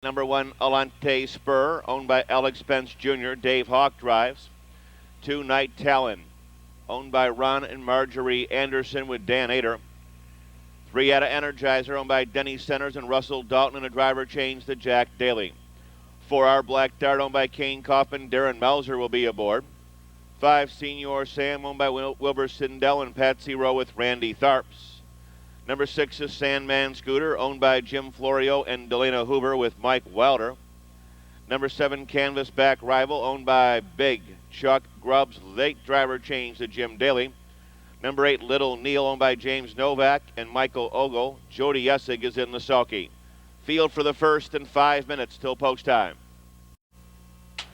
Number 1, Alante Spur, owned by Alex Spence Jr. Dave Hawk drives. 2, Night Talon, owned by Ron and Marjorie Anderson with Dan Ader. 3, Etta Energizer, owned by Denny Centers and Russell Dalton, and a driver change to Jack Daly. 4, Our Black Dart, owned by Kane Kaufman. Darren Mauser will be aboard. 5, Senior Sam, owned by Wilbur Sindel and Patsy Rowe with Randy Tharps. Number 6 is Sandman Scooter, owned by Jim Florio and Delana Hoover with Mike Wilder. Number 7, Canvasback Rival, owned by Big Chuck Grubbs. Late driver change to Jim Daly. Number 8, Little Neil, owned by James Novak and Michael Ogle. Jody Essig is in the sulky. Field for the first and 5 minutes till post time.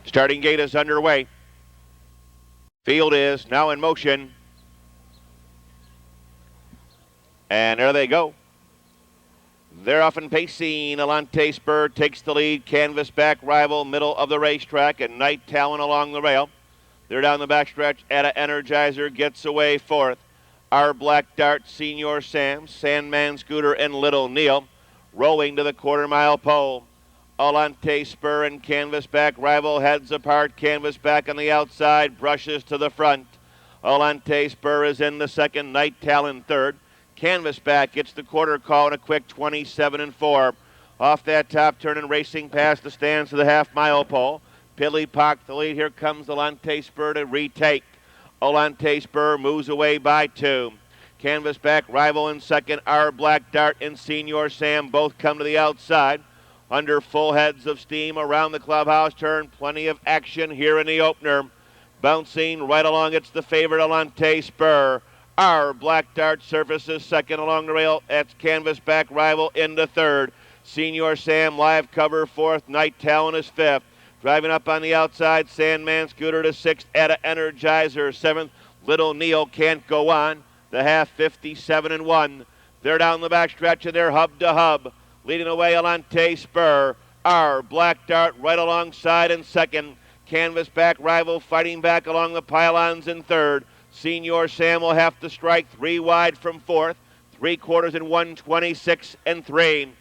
Starting gate is underway. Field is now in motion. And there they go. They're off and pacing. Alante Spur takes the lead. Canvasback Rival, middle of the racetrack, and Night Talon along the rail. They're down the backstretch. Etta Energizer gets away fourth. Our Black Dart, Senior Sam, Sandman Scooter, and Little Neil rolling to the quarter-mile pole. Alante Spur and Canvasback Rival heads apart. Canvasback on the outside, brushes to the front. Alante Spur is in the second. Night Talon third. Canvasback gets the quarter call in a quick 27-4. Off that top turn and racing past the stands to the half-mile pole. Pilly Pock the lead. Here comes Alante Spur to retake. Alante Spur moves away by 2. Canvasback Rival in second. Our Black Dart and Senior Sam both come to the outside. Under full heads of steam around the clubhouse turn. Plenty of action here in the opener. Bouncing right along, it's the favorite Alante Spur. Our Black Dart surfaces second along the rail. That's Canvasback Rival into third. Senior Sam live cover fourth. Night Talon is fifth. Driving up on the outside, Sandman Scooter to sixth. Etta Energizer seventh. Little Neil can't go on. The half 57-1. They're down the backstretch and they're hub to hub. Leading away Alante Spur. Our Black Dart right alongside in second. Canvasback Rival fighting back along the pylons in third. Senior Sam will have to strike 3 wide from fourth. 3/4 in 1:26-3.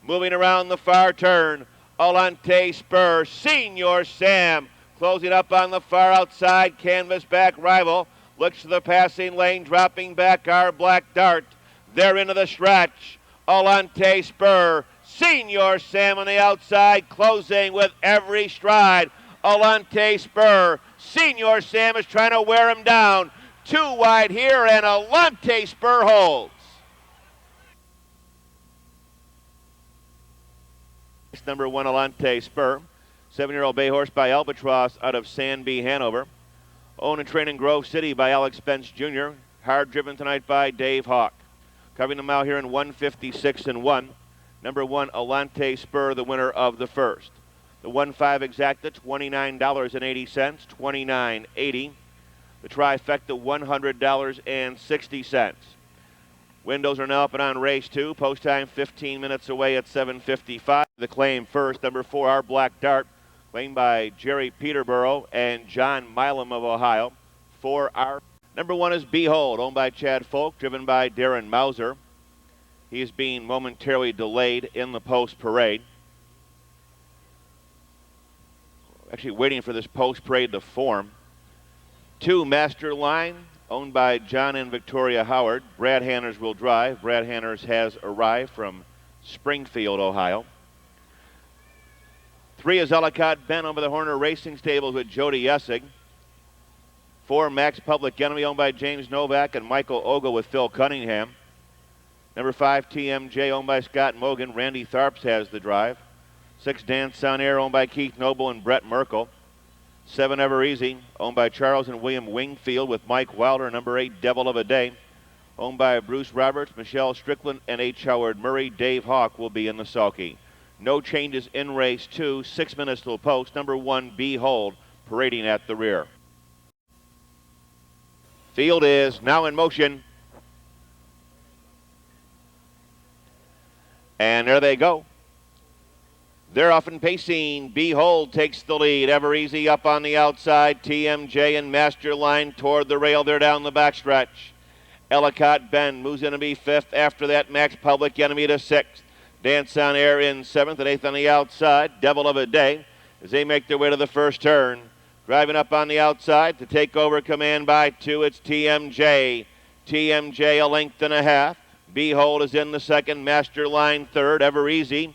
Moving around the far turn, Alante Spur. Senior Sam closing up on the far outside. Canvasback Rival looks to the passing lane, dropping back Our Black Dart. They're into the stretch. Alante Spur. Senior Sam on the outside, closing with every stride. Alante Spur. Senior Sam is trying to wear him down. 2 wide here, and Alante Spur holds. Number 1, Alante Spur. 7-year-old bay horse by Albatross out of Sanby, Hanover. Owned and trained in Grove City by Alex Spence Jr. Hard driven tonight by Dave Hawk. Covering them out here in 1:56-1. Number 1, Alante Spur, the winner of the first. The 1-5 exacta, $29.80, $29.80. The trifecta, $100.60. Windows are now up and on race 2. Post time 15 minutes away at 7:55. The claim first, number 4, Our Black Dart, claimed by Jerry Peterborough and John Milam of Ohio. 4, our number 1 is Behold, owned by Chad Folk, driven by Darren Mauser. He is being momentarily delayed in the post parade. Actually waiting for this post parade to form. 2, Master Line, owned by John and Victoria Howard. Brad Hanners will drive. Brad Hanners has arrived from Springfield, Ohio. 3 is Ellicott Ben, owned by the Horner Racing Stables with Jody Essig. 4, Max Public Enemy, owned by James Novak and Michael Ogle with Phil Cunningham. Number 5, TMJ, owned by Scott Mogan. Randy Tharps has the drive. 6, Dance on Air, owned by Keith Noble and Brett Merkel. 7, Ever Easy, owned by Charles and William Wingfield with Mike Wilder. Number 8, Devil of a Day, owned by Bruce Roberts, Michelle Strickland, and H. Howard Murray. Dave Hawk will be in the sulky. No changes in race 2. 6 minutes till post. Number 1, Behold, parading at the rear. Field is now in motion. And there they go. They're off and pacing. Behold takes the lead. Ever Easy up on the outside. TMJ and Master Line toward the rail. They're down the backstretch. Ellicott Ben moves in to be 5th. After that, Max Public Enemy to 6th. Dance on Air in 7th and 8th on the outside. Devil of a Day as they make their way to the first turn. Driving up on the outside to take over command by 2, it's TMJ. TMJ a length and a half. Behold is in the second. Master Line third. Ever Easy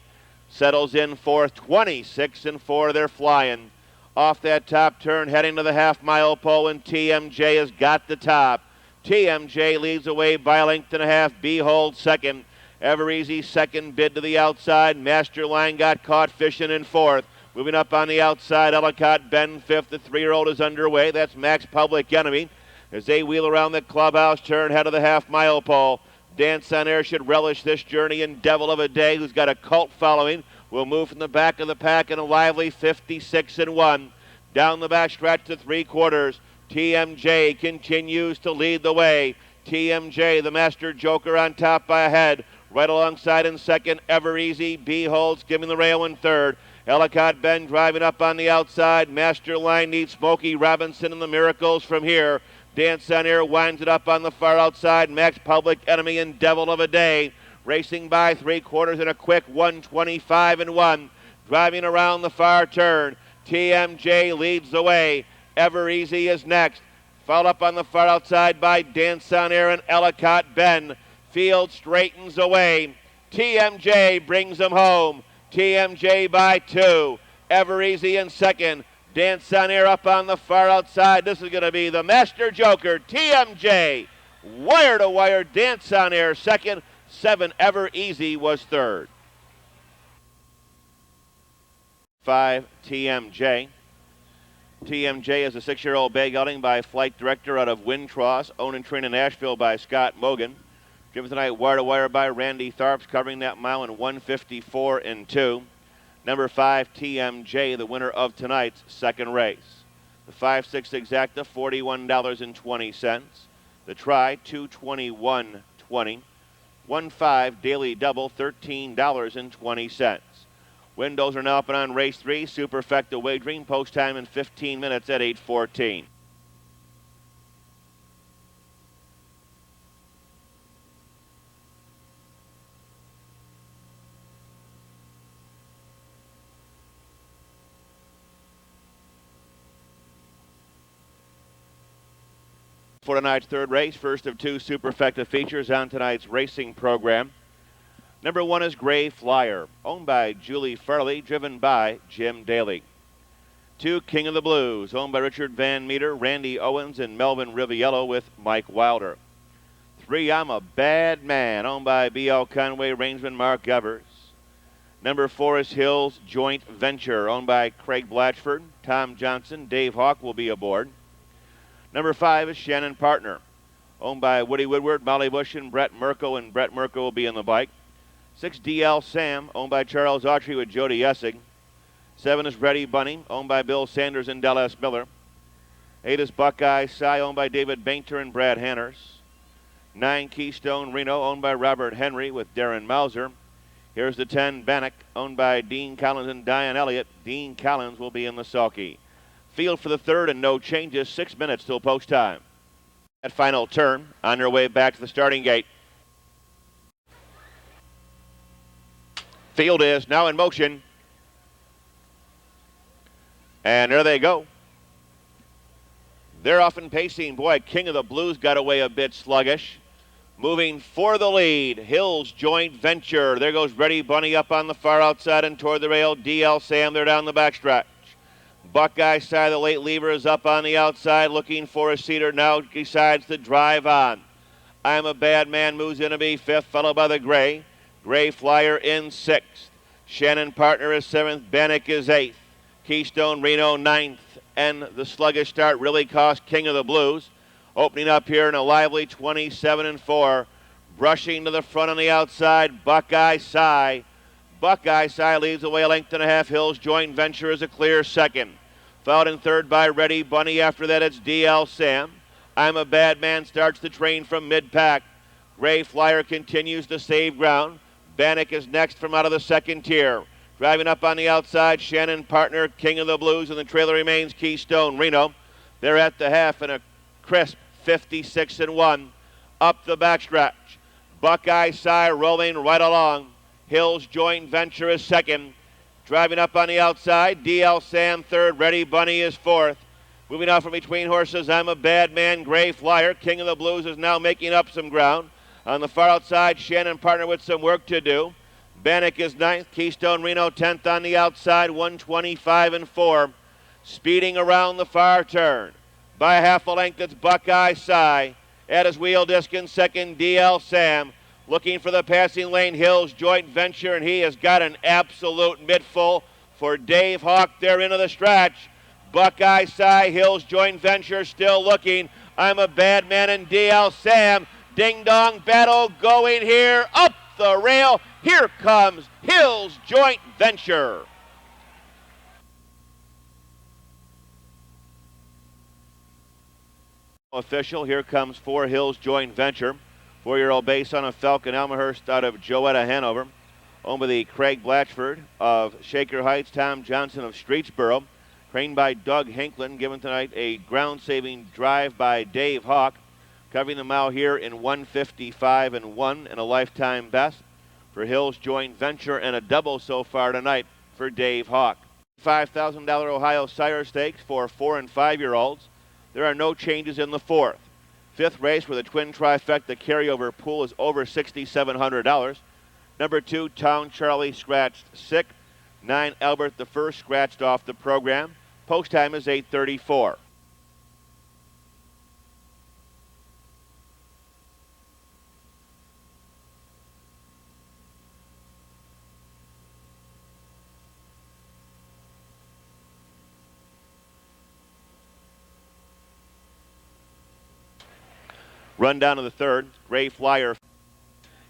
settles in fourth. 26 and 4. They're flying. Off that top turn, heading to the half-mile pole, and TMJ has got the top. TMJ leads away by a length and a half. Behold second. Ever Easy second, bid to the outside. Master Line got caught fishing in fourth. Moving up on the outside, Ellicott Ben fifth. The 3-year-old is underway. That's Max Public Enemy. As they wheel around the clubhouse turn, head of the half-mile pole. Dance on Air should relish this journey, and Devil of a Day, who's got a cult following, will move from the back of the pack in a lively 56 and 1. Down the back stretch to 3/4. TMJ continues to lead the way. TMJ, the Master Joker, on top by a head. Right alongside in second, Ever Easy. Beholds giving the rail in third. Ellicott Ben driving up on the outside. Master Line needs Smokey Robinson and the Miracles from here. Dance on Air winds it up on the far outside. Max Public Enemy and Devil of a Day racing by 3/4 in a quick 1:25 and 1. Driving around the far turn. TMJ leads the way. Ever Easy is next. Followed up on the far outside by Dance on Air and Ellicott Ben. Field straightens away. TMJ brings them home. TMJ by 2. Ever Easy in second. Dance on Air up on the far outside. This is going to be the Master Joker. TMJ. Wire to wire. Dance on Air second. 7 Ever Easy was third. 5 TMJ. TMJ is a 6-year-old bay gelding by flight director out of Windtross, owned and trained in Nashville by Scott Mogan. Driven tonight wire to wire by Randy Tharps, covering that mile in 1:54 and 2. Number 5 TMJ, the winner of tonight's second race. The 5-6 exacta, $41.20. The try, $221.20. 1-5 daily double, $13.20. Windows are now open on race 3. Superfecta wagering. Post time in 15 minutes at 8:14. For tonight's third race, first of 2 Superfecta features on tonight's racing program. Number 1 is Gray Flyer, owned by Julie Farley, driven by Jim Daly. 2, King of the Blues, owned by Richard Van Meter, Randy Owens, and Melvin Riviello with Mike Wilder. 3, I'm a Bad Man, owned by B.L. Conway, Rangeman Mark Evers. Number 4 is Hills Joint Venture, owned by Craig Blatchford, Tom Johnson, Dave Hawk will be aboard. Number 5 is Shannon Partner, owned by Woody Woodward, Molly Bush, and Brett Merkel, and Brett Merkel will be in the bike. 6, DL Sam, owned by Charles Autry with Jody Essig. 7 is Ready Bunny, owned by Bill Sanders and Dallas Miller. 8 is Buckeye Cy, owned by David Bainter and Brad Hanners. 9, Keystone Reno, owned by Robert Henry with Darren Mauser. Here's the 10, Bannock, owned by Dean Collins and Diane Elliott. Dean Collins will be in the sulky. Field for the third and no changes, 6 minutes till post time. At final turn, on their way back to the starting gate. Field is now in motion. And there they go. They're off and pacing. Boy, King of the Blues got away a bit sluggish. Moving for the lead, Hills Joint Venture. There goes Ready Bunny up on the far outside and toward the rail. DL Sam, they're down the backstretch. Buckeye Side, the late lever, is up on the outside looking for a seater. Now decides to drive on. I'm a Bad Man moves in to be 5th, followed by the Gray. Gray Flyer in 6th. Shannon Partner is 7th. Bannock is 8th. Keystone Reno 9th. And the sluggish start really cost King of the Blues. Opening up here in a lively 27 and 4. Brushing to the front on the outside, Buckeye Cy. Buckeye Cy leads away a length and a half. Hills Joint Venture is a clear second. Followed in third by Ready Bunny. After that, it's DL Sam. I'm a Bad Man starts the train from mid-pack. Gray Flyer continues to save ground. Bannock is next from out of the second tier. Driving up on the outside, Shannon Partner, King of the Blues, and the trailer remains Keystone Reno. They're at the half in a crisp 56 and 1. Up the backstretch. Buckeye Cy rolling right along. Hills Joint Venture is second. Driving up on the outside, DL Sam third. Ready Bunny is fourth. Moving out from between horses, I'm a Bad Man, Gray Flyer. King of the Blues is now making up some ground. On the far outside, Shannon Partner with some work to do. Bannock is ninth. Keystone Reno 10th on the outside, 125 and 4. Speeding around the far turn. By a half a length, it's Buckeye Cy. At his wheel disc in second, DL Sam. Looking for the passing lane, Hills Joint Venture, and he has got an absolute mid-full for Dave Hawk there into the stretch. Buckeye Cy, Hills Joint Venture still looking. I'm a Bad Man and DL Sam. Ding-dong battle going here. Up the rail. Here comes Hills Joint Venture. Official, here comes 4 Hills Joint Venture. 4-year-old based on a Falcon Elmhurst out of Joetta, Hanover. Owned by the Craig Blatchford of Shaker Heights, Tom Johnson of Streetsboro. Trained by Doug Hinklin, given tonight a ground-saving drive by Dave Hawk. Covering the mile here in 155 and 1 and a lifetime best for Hills Joint Venture and a double so far tonight for Dave Hawk. $5,000 Ohio Sire Stakes for 4 and 5-year-olds. There are no changes in the fourth. Fifth race where the twin trifecta carryover pool is over $6,700. Number 2, Town Charlie scratched 6. 9, Albert the First scratched off the program. Post time is 8:34. Run down to the third. Gray Flyer.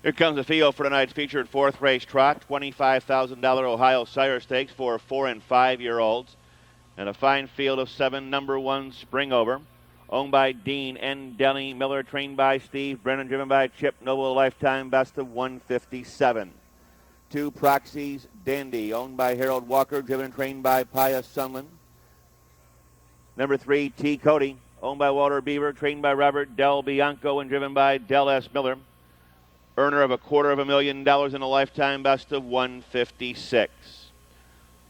Here comes the field for tonight's featured fourth race trot. $25,000 Ohio Sire Stakes for 4 and 5-year-olds. And a fine field of 7. Number 1, Springover. Owned by Dean N. Denny Miller. Trained by Steve Brennan. Driven by Chip Noble. Lifetime best of 157. 2, Proxy's Dandy. Owned by Harold Walker. Driven and trained by Pius Sunland. Number 3, T. Cody. Owned by Walter Beaver, trained by Robert Del Bianco, and driven by Del S. Miller. Earner of $250,000 and a lifetime best of 156.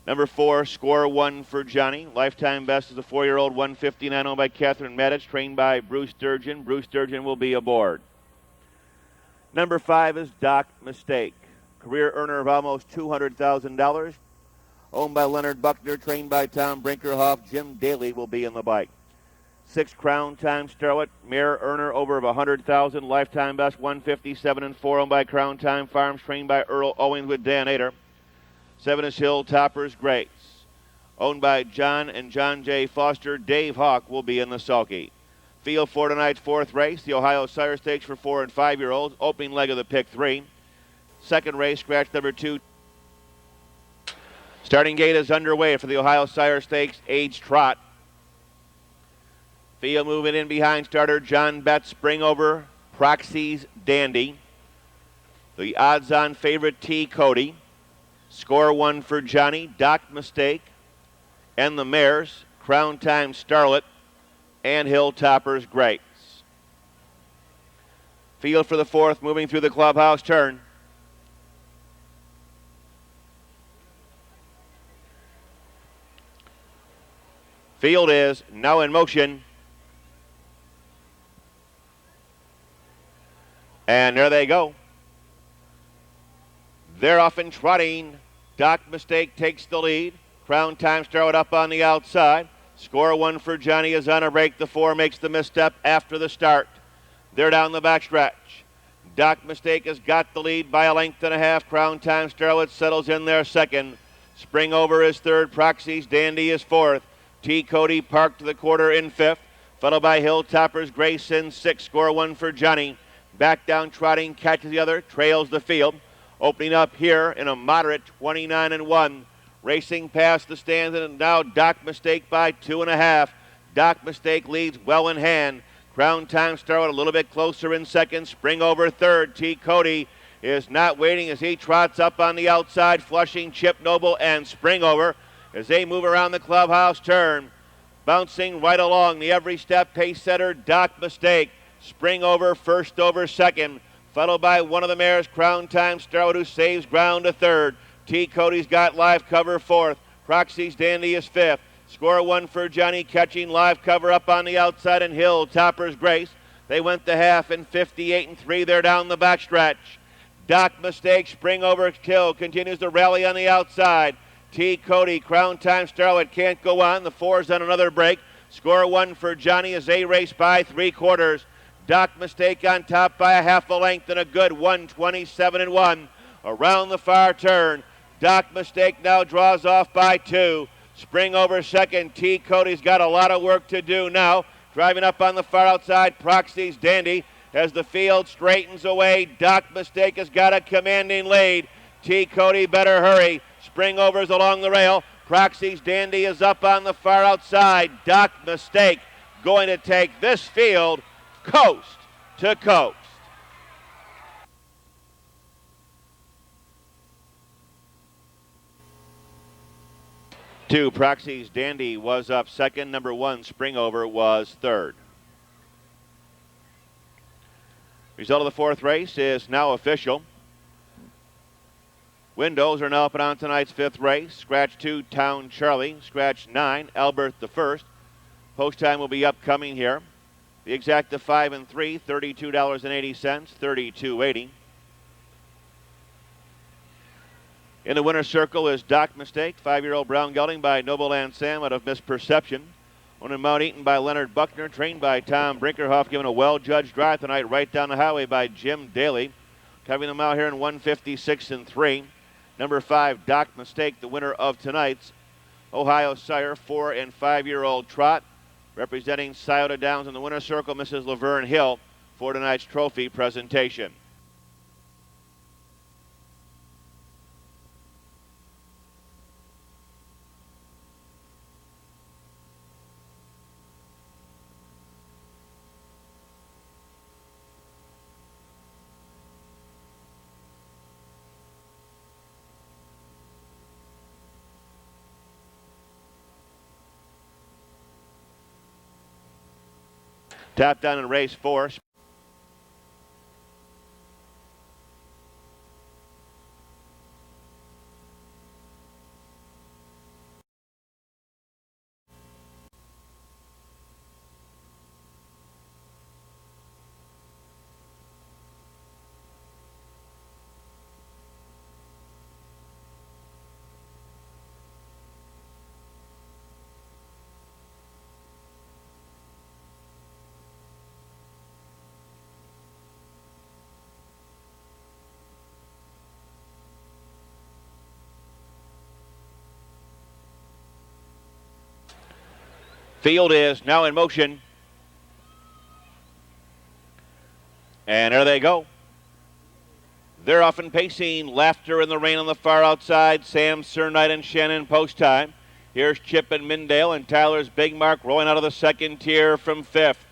Number 4, Score 1 for Johnny. Lifetime best is a 4-year-old, 159, owned by Catherine Maddich, trained by Bruce Sturgeon. Bruce Sturgeon will be aboard. Number 5 is Doc Mistake. Career earner of almost $200,000. Owned by Leonard Buckner, trained by Tom Brinkerhoff. Jim Daly will be in the bike. 6, Crown Time Starlet, mare earner over of $100,000, lifetime best 157 and 4, owned by Crown Time Farms, trained by Earl Owings with Dan Ader. 7 is Hilltopper's Grace, owned by John and John J. Foster. Dave Hawk will be in the sulky. Field for tonight's fourth race, the Ohio Sire Stakes for 4 and 5-year-olds, opening leg of the pick 3. Second race, scratch number 2. Starting gate is underway for the Ohio Sire Stakes age trot. Field moving in behind starter John Betts, Springover, Proxy's Dandy. The odds-on favorite T. Cody. Score 1 for Johnny, Doc Mistake, and the mares, Crown Time Starlet and Hilltopper's Grace. Field for the fourth, moving through the clubhouse turn. Field is now in motion. And there they go. They're off and trotting. Doc Mistake takes the lead. Crown Time Starlet up on the outside. Score 1 for Johnny is on a break. The 4 makes the misstep after the start. They're down the backstretch. Doc Mistake has got the lead by a length and a half. Crown Time Starlet settles in there second. Springover is third. Proxy's Dandy is fourth. T. Cody parked to the quarter in fifth. Followed by Hilltopper's Grace in sixth. Score 1 for Johnny. Back down trotting, catches the other, trails the field. Opening up here in a moderate 29 and 1. Racing past the stands, and now Doc Mistake by 2.5. Doc Mistake leads well in hand. Crown Time Starlet a little bit closer in second. Springover third. T. Cody is not waiting as he trots up on the outside, flushing Chip Noble and Springover as they move around the clubhouse turn. Bouncing right along the every step pace setter, Doc Mistake. Springover first over second, followed by one of the mares, Crown Time Starwood, who saves ground to third. T. Cody's got live cover fourth. Proxy's Dandy is fifth. Score one for Johnny, catching live cover up on the outside, and Hill Topper's Grace. They went the half in 58 and 3. They're down the backstretch. Doc Mistake, Spring Over Kill continues to rally on the outside. T. Cody, Crown Time Starwood can't go on. The four's on another break. Score one for Johnny as they race by 3/4. Doc Mistake on top by a half a length and a good 127 and 1. Around the far turn, Doc Mistake now draws off by 2. Spring Over second. T. Cody's got a lot of work to do now. Driving up on the far outside, Proxy's Dandy. As the field straightens away, Doc Mistake has got a commanding lead. T. Cody better hurry. Spring Over's along the rail. Proxy's Dandy is up on the far outside. Doc Mistake going to take this field coast to coast. Two, Proxy's Dandy was up second. Number one, Spring Over, was third. Result of the fourth race is now official. Windows are now up and on tonight's fifth race. Scratch 2, Town Charlie. Scratch 9, Albert the First. Post time will be upcoming here. The exact of 5 and 3, $32.80, $32.80. In the winner's circle is Doc Mistake, 5-year-old brown gelding by Noble Land Sam out of Misperception. Owned in Mount Eaton by Leonard Buckner, trained by Tom Brinkerhoff, given a well-judged drive tonight right down the highway by Jim Daly. Covering them out here in 156 and 3. Number 5, Doc Mistake, the winner of tonight's Ohio Sire 4 and 5-year-old trot. Representing Scioto Downs in the winner's circle, Mrs. Laverne Hill, for tonight's trophy presentation. Tap down in race 4. Field is now in motion. And there they go. They're off and pacing. Laughter in the Rain on the far outside. Sam Cernite and Shannon post time. Here's Chip and Mindale and Tyler's Big Mark rolling out of the second tier from fifth.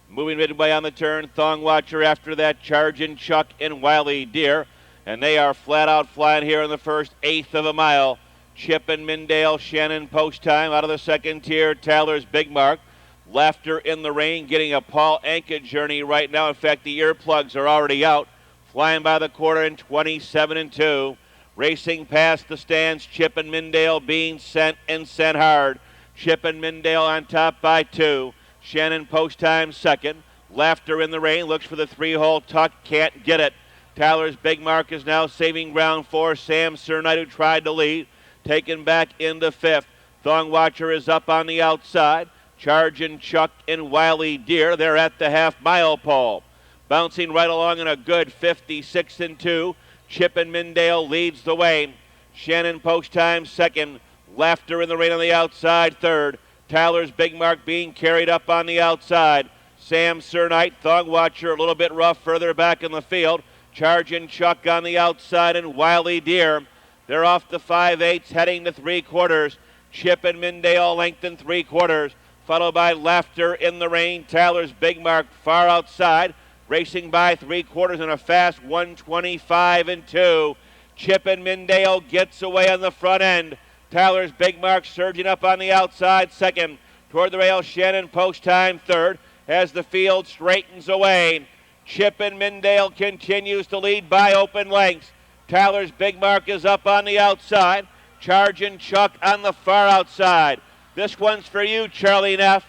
Moving midway on the turn, Thong Watcher after that, Chargin' Chuck and Wiley Deer. And they are flat out flying here in the first eighth of a mile. Chip and Mindale, Shannon post time out of the second tier. Tyler's Big Mark. Laughter in the Rain getting a Paul Anka journey right now. In fact, the earplugs are already out. Flying by the quarter in 27 and 2. Racing past the stands, Chip and Mindale being sent and sent hard. Chip and Mindale on top by 2. Shannon post time second. Laughter in the Rain looks for the 3-hole tuck, can't get it. Tyler's Big Mark is now saving ground for Sam Cernite, who tried to lead. Taken back into fifth. Thong Watcher is up on the outside. Chargin' Chuck and Wiley Deer. They're at the half-mile pole. Bouncing right along in a good 56 and 2. Chip and Mindale leads the way. Shannon post time second. Laughter in the Rain on the outside third. Tyler's Big Mark being carried up on the outside. Sam Cernite, Thong Watcher a little bit rough further back in the field. Chargin' Chuck on the outside and Wiley Deer. They're off the 5/8 heading to 3/4. Chip and Mindale lengthen 3/4. Followed by Laughter in the Rain. Tyler's Big Mark far outside. Racing by 3/4 in a fast 125 and 2. Chip and Mindale gets away on the front end. Tyler's Big Mark surging up on the outside second. Toward the rail, Shannon post time third. As the field straightens away, Chip and Mindale continues to lead by open lengths. Tyler's Big Mark is up on the outside. Charging Chuck on the far outside. This one's for you, Charlie Neff.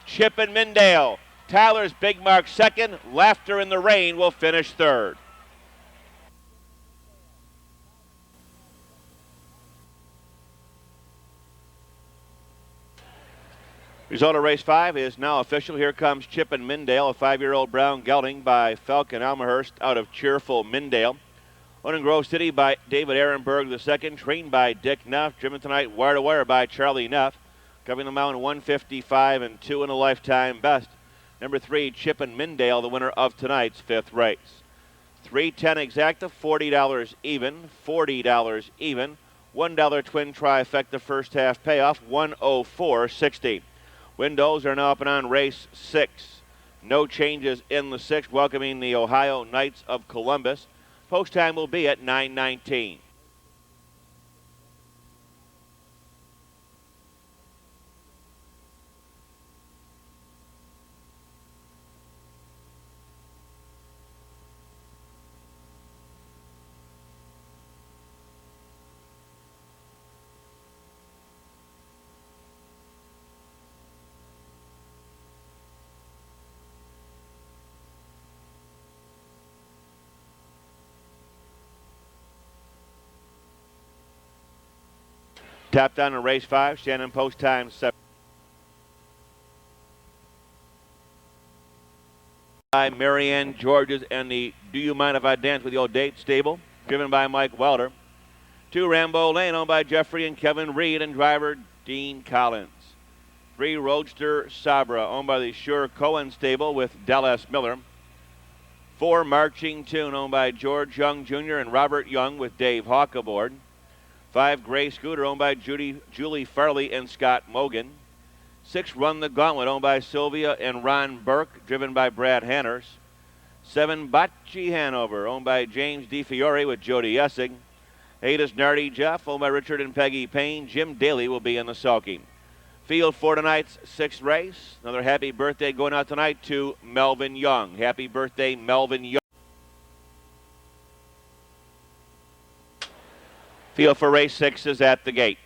Chip and Mindale. Tyler's Big Mark second. Laughter in the Rain will finish third. Result of race 5 is now official. Here comes Chip and Mindale, a 5-year-old brown gelding by Falcon Almahurst out of Cheerful Mindale. Won in Grove City by David Ehrenberg II, trained by Dick Neff, driven tonight wire to wire by Charlie Neff, covering the mountain 155 and 2 in a lifetime best. Number 3, Chip and Mindale, the winner of tonight's 5th race. 310 exacta, $40 even, $40 even, $1 twin trifecta first half payoff, 104.60. Windows are now up and on race 6. No changes in the 6th, welcoming the Ohio Knights of Columbus. Post time will be at 9:19. Tapped on in race 5, Shannon post time 7. By Marianne Georges and the Do You Mind If I Dance With Your Date stable, driven by Mike Welder. 2, Rambo Lane, owned by Jeffrey and Kevin Reed and driver Dean Collins. 3, Roadster Sabra, owned by the Sure Cohen stable with Dallas Miller. 4, Marching Tune, owned by George Young Jr. and Robert Young with Dave Hawk aboard. 5, Gray Scooter, owned by Julie Farley and Scott Mogan. 6, Run the Gauntlet, owned by Sylvia and Ron Burke, driven by Brad Hanners. 7, Bocce Hanover, owned by James DeFiore with Jody Essig. 8 is Nardy Jeff, owned by Richard and Peggy Payne. Jim Daly will be in the sulky. Field for tonight's 6th race. Another happy birthday going out tonight to Melvin Young. Happy birthday, Melvin Young. Field for race 6 is at the gate.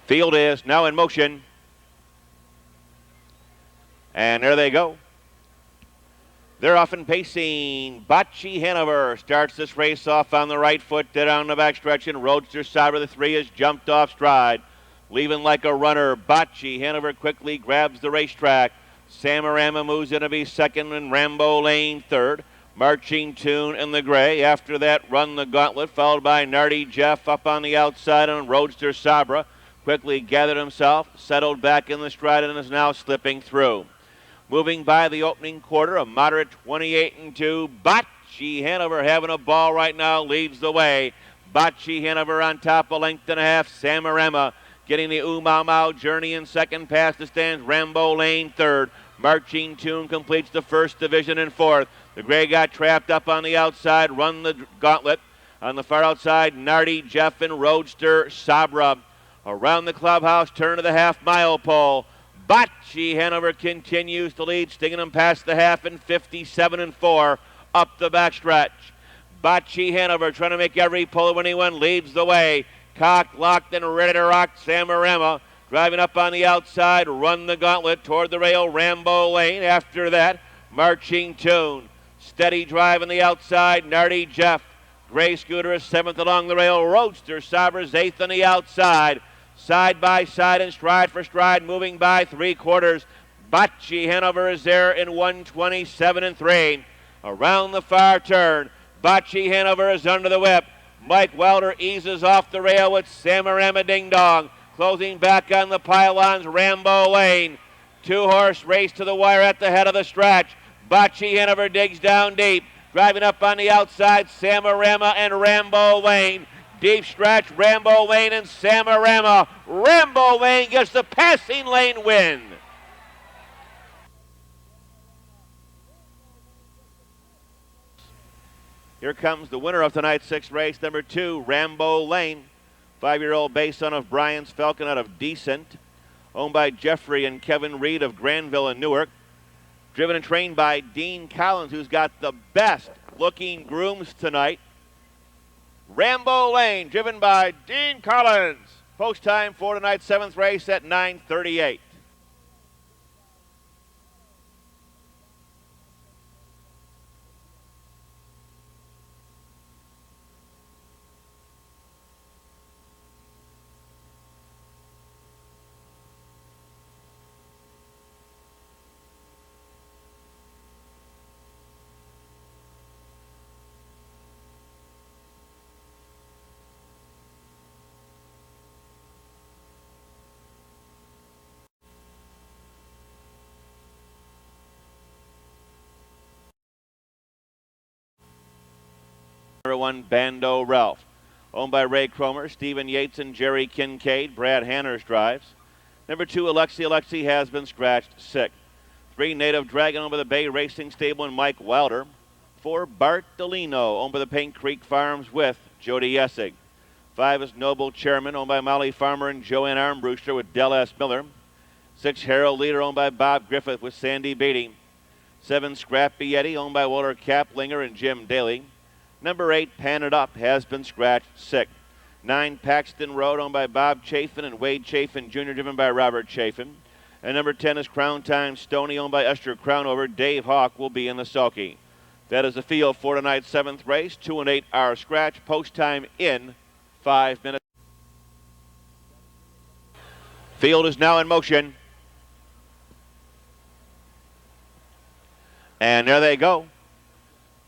Field is now in motion. And there they go. They're off and pacing. Bocce Hanover starts this race off on the right foot, dead on the backstretch, and Roadster Sabra, the 3, has jumped off stride. Leaving like a runner, Bocce Hanover quickly grabs the racetrack. Samarama moves in to be second, and Rambo Lane third. Marching Tune in the gray. After that, Run the Gauntlet, followed by Nardy Jeff up on the outside, and Roadster Sabra quickly gathered himself, settled back in the stride, and is now slipping through. Moving by the opening quarter, a moderate 28 and 2. Bocce Hanover having a ball right now, leads the way. Bocce Hanover on top, a length and a half. Samarama getting the Mau journey in second, past the stands. Rambo Lane third. Marching Tune completes the first division in fourth. The gray got trapped up on the outside. Run the Gauntlet. On the far outside, Nardy Jeff and Roadster Sabra. Around the clubhouse, turn to the half-mile pole. Bocce Hanover continues to lead, stinging them past the half in 57 and 4 up the backstretch. Bocce Hanover trying to make every pull when anyone leads the way. Cocked, locked, and ready to rock. Samarama driving up on the outside. Run the Gauntlet toward the rail. Rambo Lane. After that, Marching Tune. Steady drive on the outside. Nardy Jeff. Gray Scooter is 7th along the rail. Roadster Sabra is 8th on the outside. Side by side and stride for stride, moving by 3/4. Bocce Hanover is there in 127 and 3. Around the far turn, Bocce Hanover is under the whip. Mike Welder eases off the rail with Samarama Ding Dong. Closing back on the pylons, Rambo Lane. 2-horse race to the wire at the head of the stretch. Bocce Hanover digs down deep. Driving up on the outside, Samarama and Rambo Lane. Deep stretch, Rambo Lane and Samarama. Rambo Lane gets the passing lane win. Here comes the winner of tonight's 6th race, number 2, Rambo Lane. 5-year-old bay son of Brian's Falcon out of Decent. Owned by Jeffrey and Kevin Reed of Granville and Newark. Driven and trained by Dean Collins, who's got the best looking grooms tonight. Rambo Lane, driven by Dean Collins. Post time for tonight's 7th race at 9:38. Number 1, Bando Ralph. Owned by Ray Cromer, Stephen Yates, and Jerry Kincaid. Brad Hanners drives. Number 2, Alexi has been scratched 6. 3, Native Dragon, owned by the Bay Racing Stable and Mike Wilder. 4, Bartolino, owned by the Paint Creek Farms with Jody Essig. 5 is Noble Chairman, owned by Molly Farmer and Joanne Armbruster with Del S. Miller. 6, Harold Leader, owned by Bob Griffith with Sandy Beatty. 7, Scrappy Yeti, owned by Walter Kaplinger and Jim Daly. Number 8, Pan It Up, has been scratched 6. 9, Paxton Road, owned by Bob Chafin and Wade Chafin Jr., driven by Robert Chafin. And number 10 is Crown Time Stoney, owned by Esther Crownover. Dave Hawk will be in the sulky. That is the field for tonight's 7th race. 2 and 8 are scratch. Post time in 5 minutes. Field is now in motion. And there they go.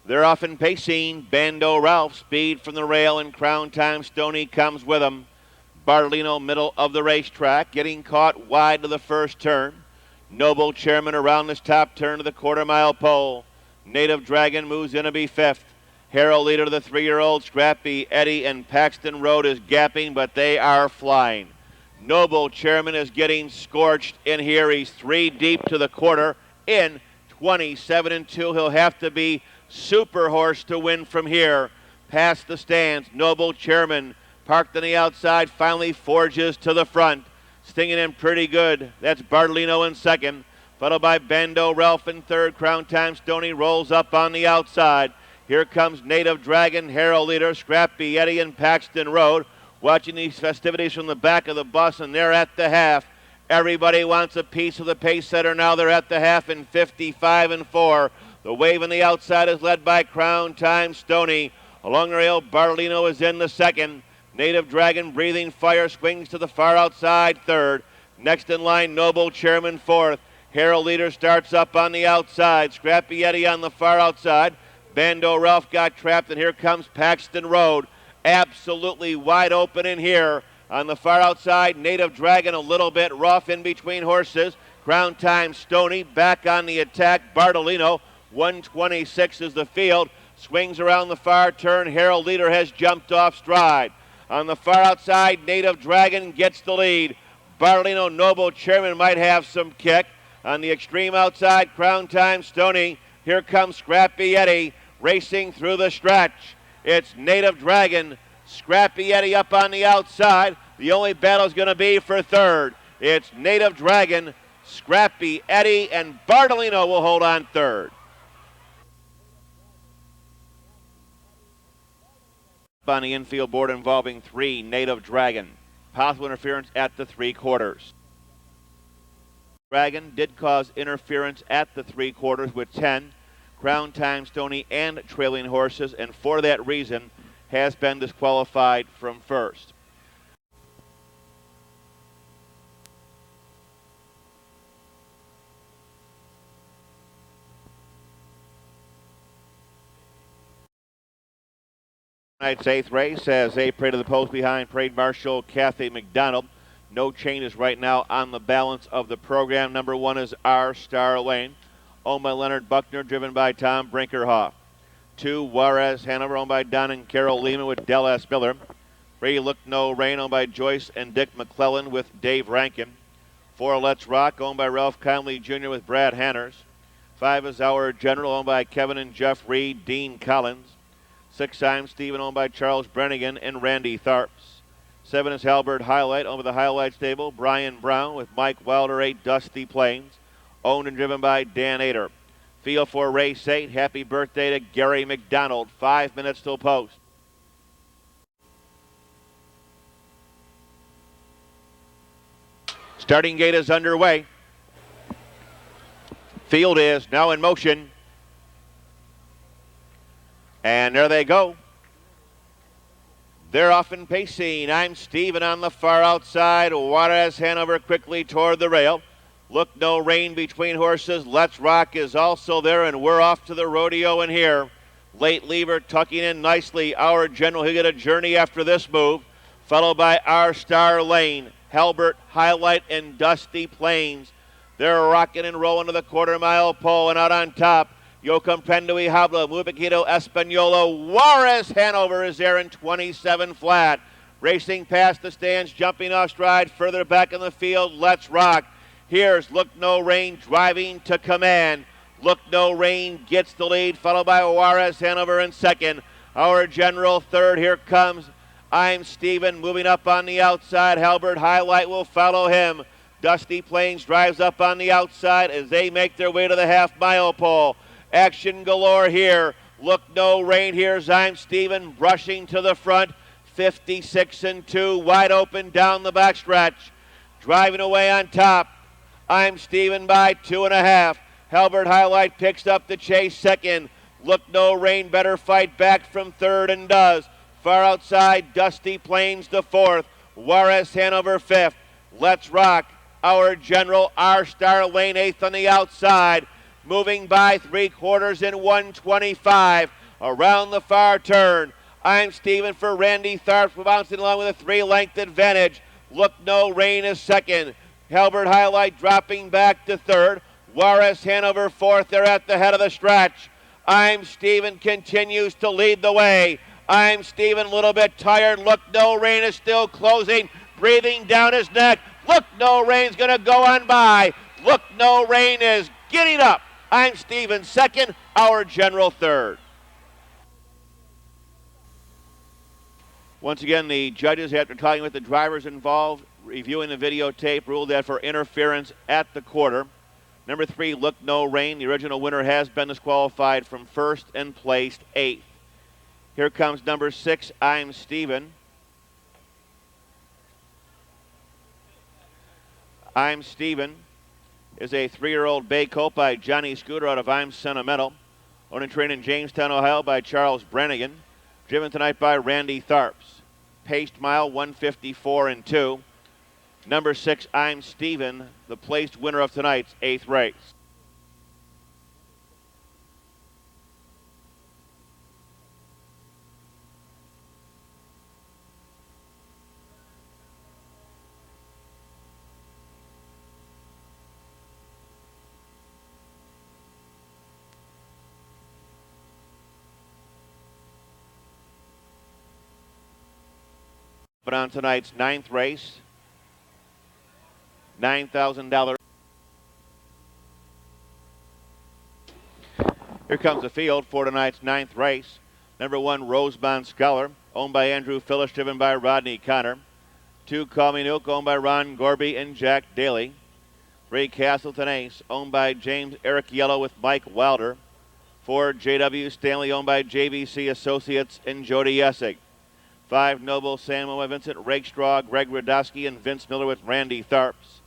They're off and pacing. Bando Ralph, speed from the rail, and Crown Time Stoney comes with them. Bartolino, middle of the racetrack, getting caught wide to the first turn. Noble Chairman around this top turn to the quarter-mile pole. Native Dragon moves in to be 5th. Harold Leader, the 3-year-old, Scrappy Eddie, and Paxton Road is gapping, but they are flying. Noble Chairman is getting scorched in here. He's 3 deep to the quarter in 27-2. He'll have to be Super Horse to win from here. Past the stands, Noble Chairman parked on the outside, finally forges to the front. Stinging in pretty good. That's Bartolino in 2nd, followed by Bando Ralph in 3rd. Crown Time Stoney rolls up on the outside. Here comes Native Dragon, Harold Leader, Scrappy Eddie, and Paxton Road. Watching these festivities from the back of the bus, and they're at the half. Everybody wants a piece of the pace setter now. They're at the half in 55-4. The wave on the outside is led by Crown Time Stoney. Along the rail, Bartolino is in the 2nd. Native Dragon, breathing fire, swings to the far outside 3rd. Next in line, Noble Chairman 4th. Harold Leader starts up on the outside. Scrappy Eddie on the far outside. Bando Ralph got trapped, and here comes Paxton Road. Absolutely wide open in here. On the far outside, Native Dragon a little bit rough in between horses. Crown Time Stoney back on the attack. Bartolino, 126 is the field. Swings around the far turn. Harold Leader has jumped off stride. On the far outside, Native Dragon gets the lead. Bartolino, Noble Chairman might have some kick. On the extreme outside, Crown Time Stoney. Here comes Scrappy Eddie racing through the stretch. It's Native Dragon, Scrappy Eddie up on the outside. The only battle is going to be for 3rd. It's Native Dragon, Scrappy Eddie, and Bartolino will hold on 3rd. On the infield board involving 3, Native Dragon. Possible interference at the 3/4. Dragon did cause interference at the 3/4 with 10, Crown Time Stoney, and trailing horses, and for that reason has been disqualified from first. Tonight's 8th race as they parade to the post behind Parade Marshal Kathy McDonald. No changes right now on the balance of the program. Number 1 is R Star Lane, owned by Leonard Buckner, driven by Tom Brinkerhoff. 2, Juarez Hanover, owned by Don and Carol Lehman with Del S. Miller. 3, Look No Rain, owned by Joyce and Dick McClellan with Dave Rankin. 4, Let's Rock, owned by Ralph Conley Jr. with Brad Hanners. 5 is Our General, owned by Kevin and Jeff Reed, Dean Collins. 6, I'm Steven, owned by Charles Brennigan and Randy Tharps. 7 is Halbert Highlight, owned by the Highlight Stable, Brian Brown with Mike Wilder. 8, Dusty Plains, owned and driven by Dan Ader. Field for race 8. Happy birthday to Gary McDonald. 5 minutes till post. Starting gate is underway. Field is now in motion. And there they go. They're off and pacing. I'm Steven on the far outside. Juarez Hanover quickly toward the rail. Look No Rain between horses. Let's Rock is also there, and we're off to the rodeo in here. Late Lever tucking in nicely. Our General, he'll get a journey after this move. Followed by Our Star Lane, Halbert, Highlight, and Dusty Plains. They're rocking and rolling to the quarter-mile pole, and out on top, Yo Comprendo y Habla, Mubiquito Españolo. Juarez Hanover is there in 27 flat. Racing past the stands, jumping off stride, further back in the field, Let's Rock. Here's Look No Rain driving to command. Look No Rain gets the lead, followed by Juarez Hanover in second. Our General third. Here comes I'm Steven moving up on the outside. Halbert Highlight will follow him. Dusty Plains drives up on the outside as they make their way to the half-mile pole. Action galore here. Look No Rain. Here's I'm Steven brushing to the front. 56-2, wide open down the backstretch. Driving away on top. I'm Steven by 2.5. Halbert Highlight picks up the chase second. Look No Rain better fight back from third and does. Far outside, Dusty Plains the fourth. Juarez Hanover fifth. Let's Rock. Our General, Our Star Lane eighth on the outside. Moving by 3/4 in 125. Around the far turn. I'm Steven for Randy Tharp, bouncing along with a 3-length advantage. Look No Rain is second. Halbert Highlight dropping back to third. Juarez Hanover fourth. They're at the head of the stretch. I'm Steven continues to lead the way. I'm Steven a little bit tired. Look No Rain is still closing, breathing down his neck. Look No Rain's going to go on by. Look No Rain is getting up. I'm Steven second, Our General third. Once again, the judges, after talking with the drivers involved, reviewing the videotape, ruled that for interference at the quarter. Number 3, Look No Rain. The original winner has been disqualified from first and placed 8th. Here comes number 6, I'm Steven. I'm Steven is a 3-year-old bay colt by Johnny Scooter out of I'm Sentimental. Owned and trained in Jamestown, Ohio by Charles Brannigan. Driven tonight by Randy Tharps. Paced mile 154-2. Number 6, I'm Steven, the placed winner of tonight's 8th race. But on tonight's 9th race, $9,000. Here comes the field for tonight's 9th race. Number 1, Rosemont Scholar, owned by Andrew Phillips, driven by Rodney Connor. 2, Call Me Nuke, owned by Ron Gorby and Jack Daly. 3, Castleton Ace, owned by James Eric Yellow with Mike Wilder. 4, J.W. Stanley, owned by JVC Associates and Jody Essig. 5, Noble Samuel by Vincent Rakestraw, Greg Radosky, and Vince Miller with Randy Tharps.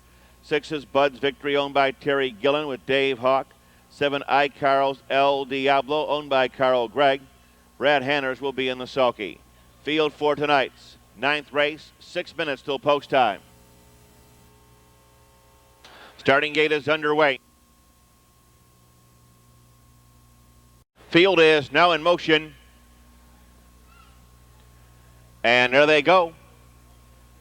6 is Bud's Victory, owned by Terry Gillen with Dave Hawk. 7, I. Carl's El Diablo, owned by Carl Gregg. Brad Hanners will be in the sulky. Field for tonight's 9th race, 6 minutes till post time. Starting gate is underway. Field is now in motion. And there they go.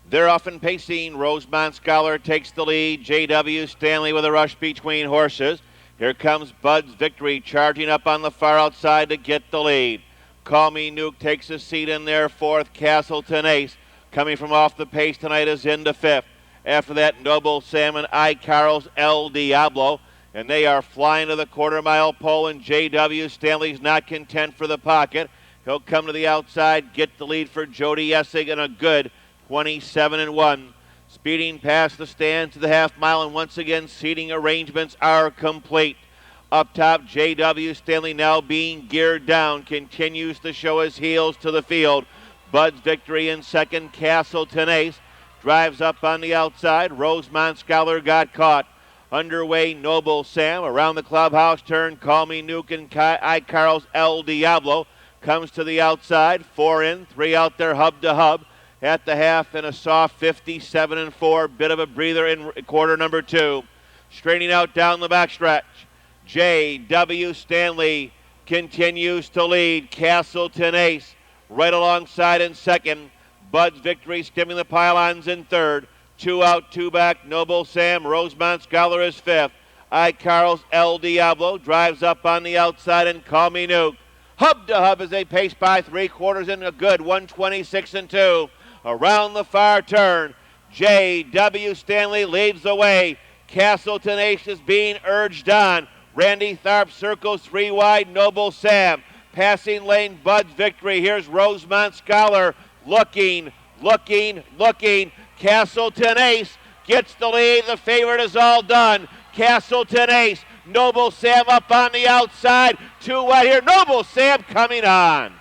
They're off and pacing. Rosemont Scholar takes the lead. J.W. Stanley with a rush between horses. Here comes Bud's Victory charging up on the far outside to get the lead. Call Me Nuke takes a seat in there. 4th, Castleton Ace, coming from off the pace tonight, is into 5th. After that, Noble Salmon, I. Carl's El Diablo. And they are flying to the quarter-mile pole, and J.W. Stanley's not content for the pocket. He'll come to the outside, get the lead for Jody Essig, and a good 27-1. Speeding past the stands to the half mile, and once again, seating arrangements are complete. Up top, J.W. Stanley now being geared down, continues to show his heels to the field. Bud's Victory in second, Castleton Ace drives up on the outside. Rosemont Scholar got caught. Underway, Noble Sam around the clubhouse turn. Call Me Nuke and Carl's El Diablo comes to the outside. 4 in, 3 out there, hub to hub. At the half in a soft 57-4. Bit of a breather in quarter number 2. Straining out down the backstretch. J.W. Stanley continues to lead. Castleton Ace right alongside in second. Bud's Victory skimming the pylons in third. 2 out, 2 back. Noble Sam, Rosemont Scholar is fifth. Carl's El Diablo drives up on the outside, and Call Me Nuke. Hub to hub as they pace by 3/4 in a good 126-2. Around the far turn, J.W. Stanley leads the way. Castleton Ace is being urged on. Randy Tharp circles 3 wide. Noble Sam passing lane. Bud's Victory. Here's Rosemont Scholar looking. Castleton Ace gets the lead. The favorite is all done. Castleton Ace. Noble Sam up on the outside. 2 wide here. Noble Sam coming on.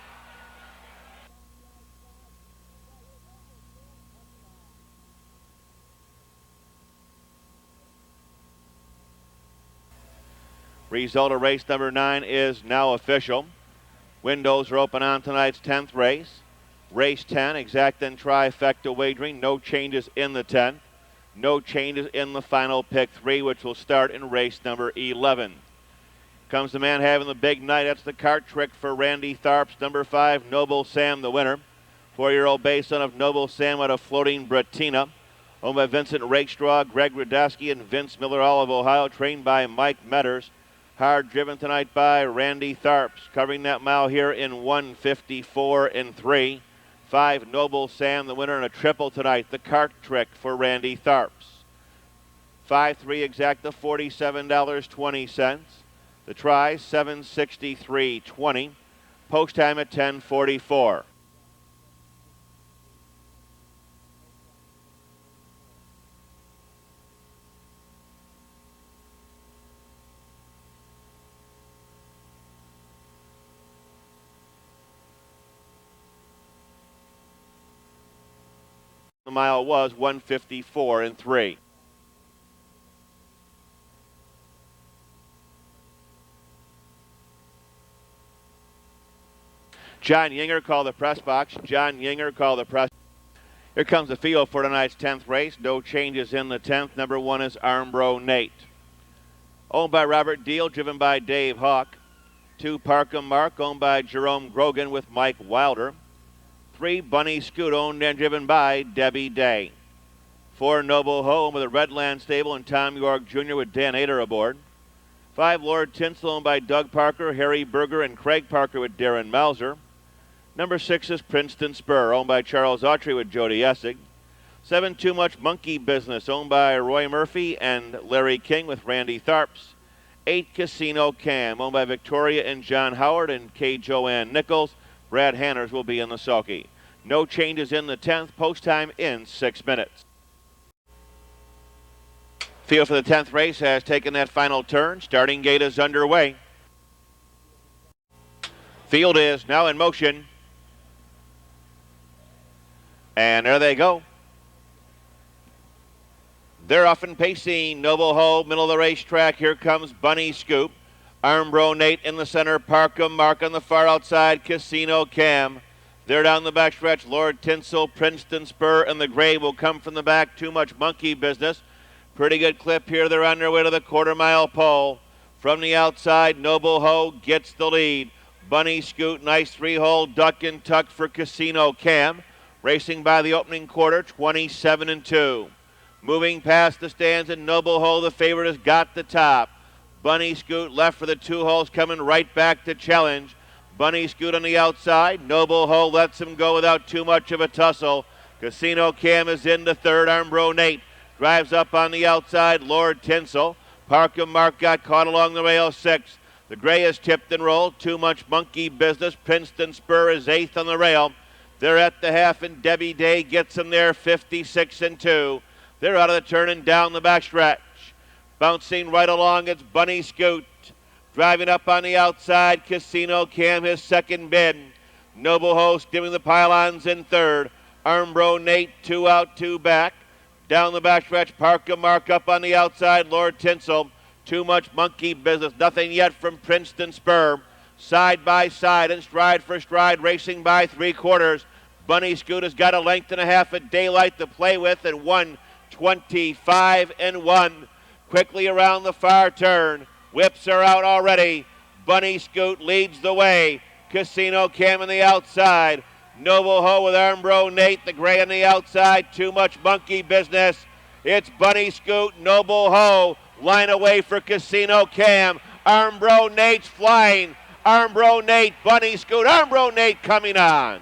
Result of race number 9 is now official. Windows are open on tonight's 10th race. Race 10, exact and trifecta wagering. No changes in the 10th. No changes in the final pick 3, which will start in race number 11. Comes the man having the big night. That's the cart trick for Randy Tharp's number 5, Noble Sam, the winner. 4-year-old base son of Noble Sam out of Floating Bratina. Owned by Vincent Rakestraw, Greg Radowski, and Vince Miller, all of Ohio. Trained by Mike Metters. Hard driven tonight by Randy Tharps. Covering that mile here in 1:54.3. 5, Noble Sam, the winner, and a triple tonight. The cart trick for Randy Tharps. 5-3 exacta, $47.20. The try, $763.20. Post time at 10:44. The mile was 1:54.3. John Yinger called the press box. John Yinger called the press. Here comes the field for tonight's 10th race. No changes in the 10th. Number 1 is Armbro Nate. Owned by Robert Deal, driven by Dave Hawk. 2, Parkham Mark, owned by Jerome Grogan with Mike Wilder. 3, Bunny Scoot, owned and driven by Debbie Day. 4, Noble Ho, with the Redland Stable, and Tom York Jr. with Dan Ader aboard. 5, Lord Tinsel, owned by Doug Parker, Harry Berger, and Craig Parker with Darren Mauser. Number 6 is Princeton Spur, owned by Charles Autry with Jody Essig. 7, Too Much Monkey Business, owned by Roy Murphy and Larry King with Randy Tharps. 8, Casino Cam, owned by Victoria and John Howard and K. Joanne Nichols. Brad Hanners will be in the sulky. No changes in the 10th. Post time in 6 minutes. Field for the 10th race has taken that final turn. Starting gate is underway. Field is now in motion. And there they go. They're off and pacing. Noble Ho, middle of the racetrack. Here comes Bunny Scoop. Armbro Nate in the center. Parkham Mark on the far outside. Casino Cam. They're down the backstretch. Lord Tinsel, Princeton Spur, and the gray will come from the back. Too Much Monkey Business. Pretty good clip here. They're on their way to the quarter-mile pole. From the outside, Noble Ho gets the lead. Bunny Scoot, nice 3-hole duck and tuck for Casino Cam. Racing by the opening quarter, 27-2. Moving past the stands, and Noble Ho, the favorite, has got the top. Bunny Scoot left for the 2 holes, coming right back to challenge. Bunny Scoot on the outside. Noble Ho lets him go without too much of a tussle. Casino Cam is into third. Armbro Nate drives up on the outside. Lord Tinsel. Parkham Mark got caught along the rail, 6th. The gray is tipped and rolled. Too Much Monkey Business. Princeton Spur is 8th on the rail. They're at the half, and Debbie Day gets them there, 56-2. They're out of the turn and down the backstretch. Bouncing right along, it's Bunny Scoot. Driving up on the outside, Casino Cam, his second bid. Noble Host giving the pylons in third. Armbro Nate, 2 out, 2 back. Down the backstretch, Parka Mark up on the outside, Lord Tinsel. Too much monkey business, nothing yet from Princeton Spur. Side by side and stride for stride, racing by 3/4. Bunny Scoot has got a length and a half of daylight to play with at 1:25-1. Quickly around the far turn. Whips are out already. Bunny Scoot leads the way. Casino Cam on the outside. Noble Ho with Armbro Nate, the gray on the outside. Too much monkey business. It's Bunny Scoot, Noble Ho. Line away for Casino Cam. Armbro Nate's flying. Armbro Nate, Bunny Scoot. Armbro Nate coming on.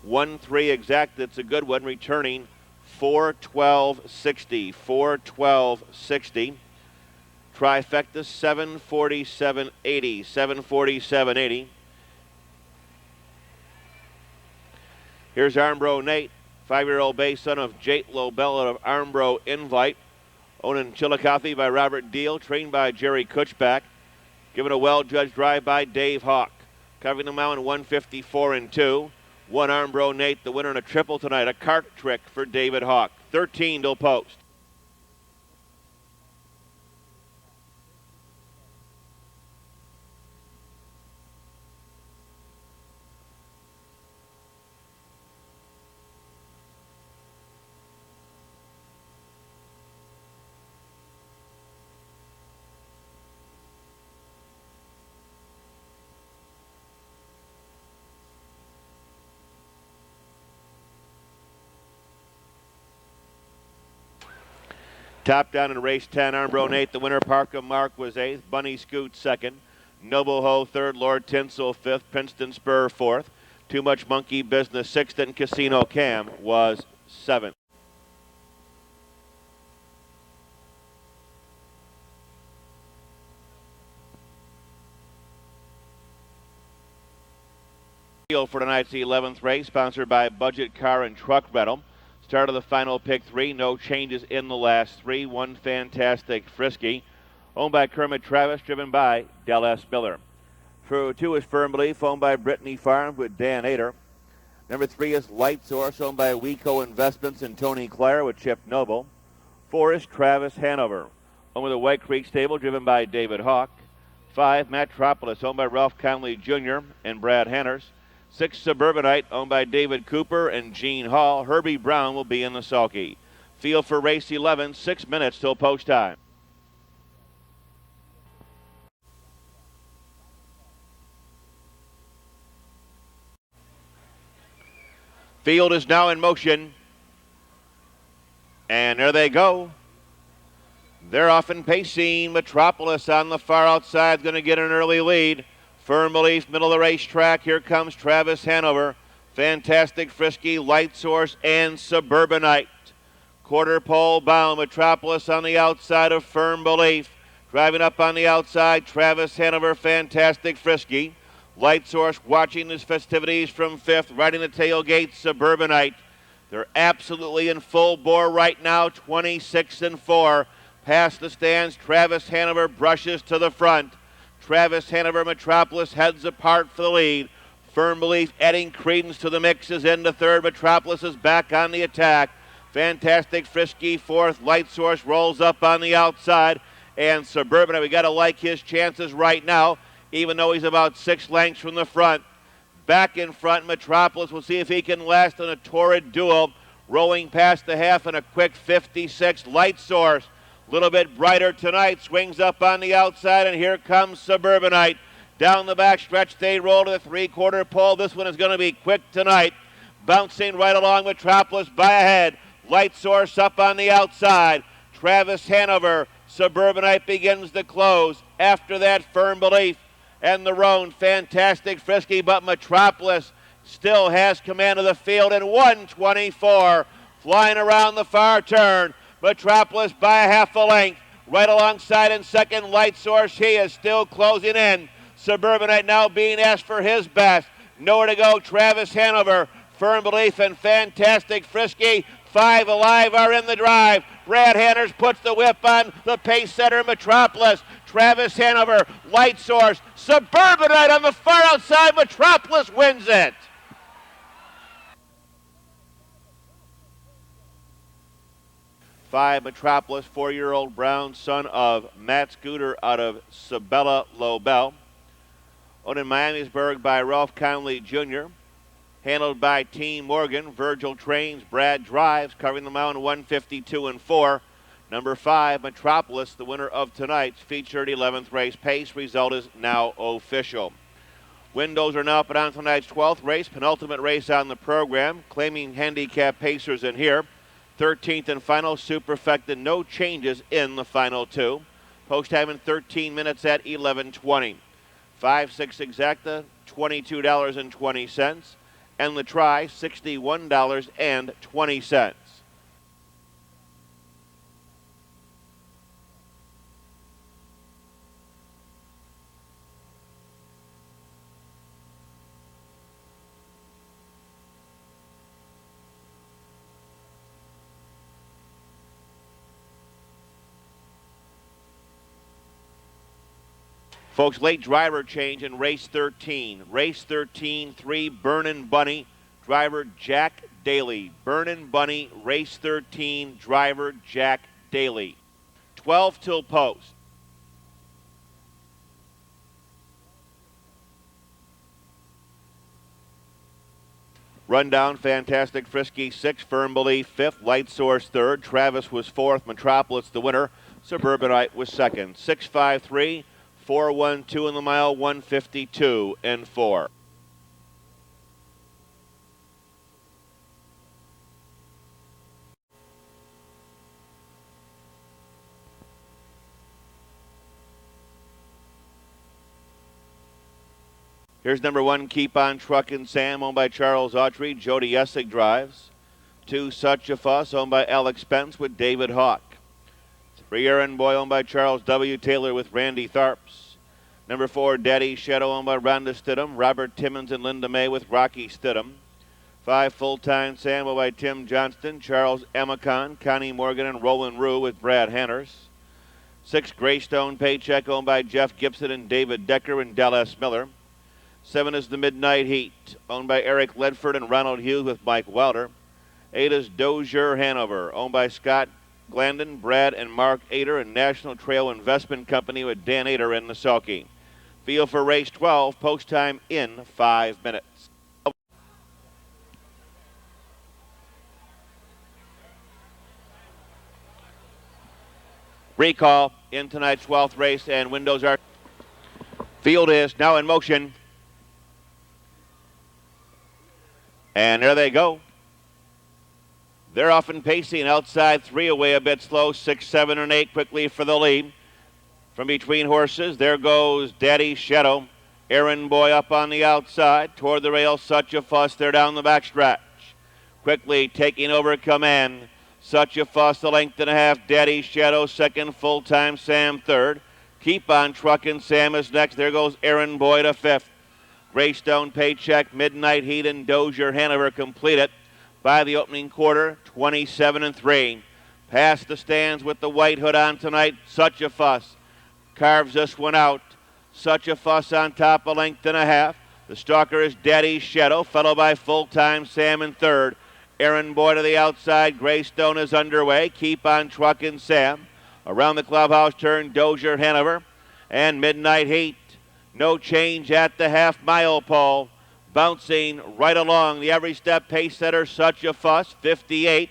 1-3 exact. That's a good one. Returning 4:12.60. 4:12.60. Trifecta 7:47.80. 7:47.80. Here's Armbro Nate, 5-year-old bay son of Jate Lobel of Armbro Invite. Owned in Chillicothe by Robert Deal, trained by Jerry Kutchback. Given a well-judged drive by Dave Hawk. Covering the mountain 154-2. One Armbro Nate, the winner in a triple tonight. A cart trick for David Hawk. 13 till post. Top down in race 10, Armbro Nate, the winner. Parka Mark was 8th. Bunny Scoot 2nd. Noble Ho 3rd. Lord Tinsel 5th. Princeton Spur 4th. Too Much Monkey Business 6th. And Casino Cam was 7th. For tonight's 11th race, sponsored by Budget Car and Truck Rental. Start of the final pick 3. No changes in the last 3. One Fantastic Frisky. Owned by Kermit Travis, driven by Del S. Miller. For 2 is Firm Belief, owned by Brittany Farms with Dan Ader. Number 3 is Light Source, owned by Weco Investments and Tony Clare with Chip Noble. 4 is Travis Hanover, owned by the White Creek Stable, driven by David Hawk. 5, Metropolis, owned by Ralph Conley Jr. and Brad Hanners. 6, Suburbanite, owned by David Cooper and Gene Hall. Herbie Brown will be in the sulky. Field for race 11, 6 minutes till post time. Field is now in motion. And there they go. They're off and pacing. Metropolis on the far outside, going to get an early lead. Firm Belief, middle of the racetrack. Here comes Travis Hanover. Fantastic Frisky, Light Source, and Suburbanite. Quarter pole bound. Metropolis on the outside of Firm Belief. Driving up on the outside, Travis Hanover, Fantastic Frisky. Light Source watching his festivities from 5th, riding the tailgate, Suburbanite. They're absolutely in full bore right now, 26-4. Past the stands, Travis Hanover brushes to the front. Travis Hanover, Metropolis heads apart for the lead. Firm Belief adding credence to the mix is into 3rd. Metropolis is back on the attack. Fantastic Frisky 4th. Light Source rolls up on the outside. And Suburbanite, we got to like his chances right now, even though he's about 6 lengths from the front. Back in front, Metropolis. We'll see if he can last in a torrid duel. Rolling past the half in a quick 56. Light Source, a little bit brighter tonight. Swings up on the outside, and here comes Suburbanite. Down the back stretch, they roll to the 3/4 pole. This one is going to be quick tonight. Bouncing right along, Metropolis by ahead. Light Source up on the outside. Travis Hanover, Suburbanite begins to close. After that, Firm Belief and the Roan, Fantastic Frisky, but Metropolis still has command of the field in 1:24. Flying around the far turn. Metropolis by a half a length. Right alongside in second, Light Source. He is still closing in. Suburbanite now being asked for his best. Nowhere to go, Travis Hanover. Firm Belief and Fantastic Frisky. 5 Alive are in the drive. Brad Hanners puts the whip on the pace setter Metropolis. Travis Hanover, Light Source, Suburbanite on the far outside. Metropolis wins it. Five Metropolis, 4-year-old Brown, son of Matt Scooter out of Sabella Lobel. Owned in Miamisburg by Ralph Conley Jr. Handled by Team Morgan. Virgil trains, Brad drives, covering the mound 152 and 4. Number 5, Metropolis, the winner of tonight's featured 11th race. Pace result is now official. Windows are now up on tonight's 12th race, penultimate race on the program. Claiming handicap pacers in here. 13th and final, superfecta, no changes in the final two. Post time in 13 minutes at 11:20. 5-6 exacta, $22.20. And the try, $61.20. Folks, late driver change in race 13. Race 13, 3, Burnin' Bunny, driver Jack Daly. Burnin' Bunny, race 13, driver Jack Daly. 12 till post. Rundown, Fantastic Frisky 6, Firm Belief 5th, Light Source 3rd, Travis was 4th, Metropolis the winner, Suburbanite was 2nd. 6-5-3. 4-1-2 in the mile, 152 and 4. Here's number 1, Keep On Truckin' Sam, owned by Charles Autry. Jody Essig drives. 2, Such a Fuss, owned by Alex Spence with David Hawk. 3, Aaron Boy, owned by Charles W. Taylor with Randy Tharps. Number 4, Daddy Shadow, owned by Rhonda Stidham. Robert Timmons and Linda May with Rocky Stidham. 5, Full Time Sam, owned by Tim Johnston, Charles Emicon, Connie Morgan, and Roland Rue with Brad Hanners. 6, Greystone Paycheck, owned by Jeff Gibson and David Decker and Dallas Miller. 7 is the Midnight Heat, owned by Eric Ledford and Ronald Hughes with Mike Wilder. 8 is Dozier Hanover, owned by Scott Glandon, Brad, and Mark Ader, and National Trail Investment Company with Dan Ader and Naselki. Field for race 12, post time in 5 minutes. Recall in tonight's 12th race, and windows are. Field is now in motion. And there they go. They're off and pacing outside 3 away a bit slow. 6, 7, and 8 quickly for the lead. From between horses, there goes Daddy Shadow. Aaron Boy up on the outside. Toward the rail, Such a Fuss. They're down the backstretch. Quickly taking over command. Such a Fuss, the length and a half. Daddy Shadow second. Full Time Sam third. Keep On Truckin' Sam is next. There goes Aaron Boy to 5th. Greystone Paycheck, Midnight Heat, and Dozier Hanover complete it by the opening quarter, 27 and 3. Past the stands with the white hood on tonight. Such a Fuss carves this one out. Such a Fuss on top, a length and a half. The stalker is Daddy Shadow, followed by Full Time Sam in third. Aaron Boy to the outside. Greystone is underway. Keep On Truckin' Sam. Around the clubhouse turn, Dozier Hanover and Midnight Heat. No change at the half-mile pole. Bouncing right along the every step pace setter, Such a Fuss, 58.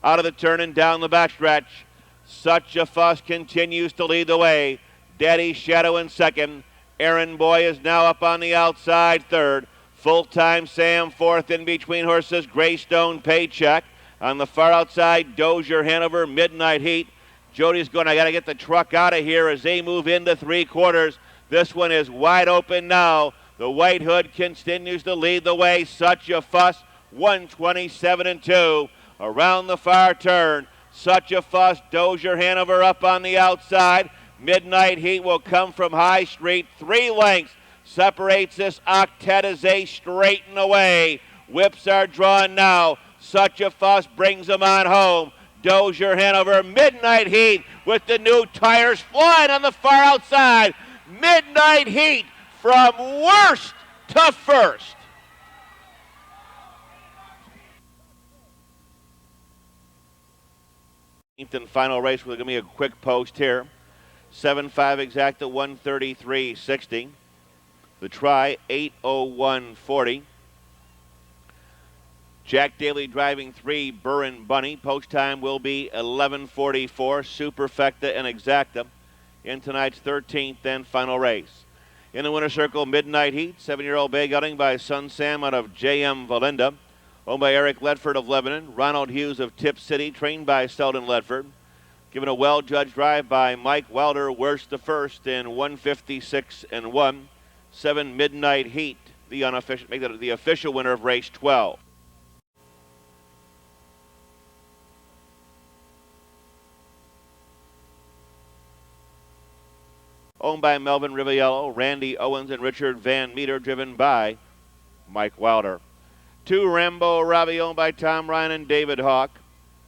Out of the turn and down the backstretch. Such a Fuss continues to lead the way. Daddy Shadow in second. Aaron Boy is now up on the outside third. Full Time Sam fourth. In between horses, Greystone Paycheck. On the far outside, Dozier Hanover, Midnight Heat. Jody's going, I got to get the truck out of here as they move into 3/4. This one is wide open now. The white hood continues to lead the way. Such a Fuss, 127 and 2. Around the far turn, Such a Fuss, Dozier Hanover up on the outside. Midnight Heat will come from High Street. 3 lengths separates this octet as they straighten away. Whips are drawn now. Such a Fuss brings them on home. Dozier Hanover, Midnight Heat with the new tires flying on the far outside. Midnight Heat from worst to first. And final race, we're going to be a quick post here. 7.5 exacta 133.60. The try 8:01.40. Jack Daly driving 3, Burr and Bunny. Post time will be 11:44. Superfecta and Exacta in tonight's 13th and final race. In the winner's circle, Midnight Heat, 7-year-old bay gelding by Sun Sam out of J.M. Valinda. Owned by Eric Ledford of Lebanon. Ronald Hughes of Tip City, trained by Selden Ledford. Given a well-judged drive by Mike Wilder, worst to first in 156 and 1. 7 Midnight Heat, the unofficial, make that the official winner of race 12. Owned by Melvin Riviello, Randy Owens, and Richard Van Meter, driven by Mike Wilder. 2 Rambo Robbie, owned by Tom Ryan and David Hawk.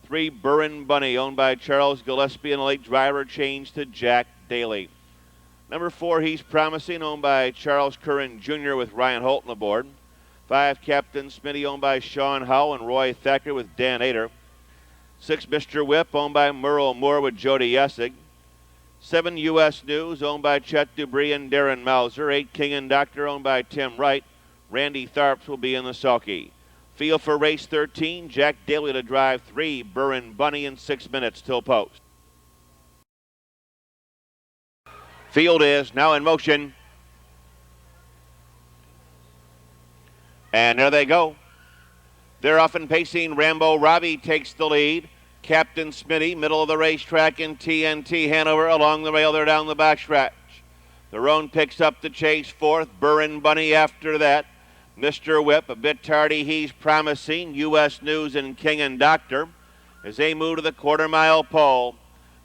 3 Burrin Bunny, owned by Charles Gillespie, and a late driver change to Jack Daly. Number 4, He's Promising, owned by Charles Curran Jr. with Ryan Holton aboard. 5 Captain Smitty, owned by Sean Howe and Roy Thacker with Dan Ader. 6 Mr. Whip, owned by Merle Moore with Jody Essig. 7 U.S. News, owned by Chet Dubry and Darren Mauser. 8 King and Doctor, owned by Tim Wright. Randy Tharps will be in the sulky. Field for race 13, Jack Daly to drive 3, Burrin Bunny in 6 minutes till post. Field is now in motion. And there they go. They're off and pacing. Rambo Robbie takes the lead. Captain Smitty, middle of the racetrack, in TNT Hanover along the rail. They're down the backstretch. The Roan picks up the chase fourth. Burrin Bunny after that. Mr. Whip, a bit tardy, He's Promising. U.S. News and King and Doctor as they move to the quarter-mile pole.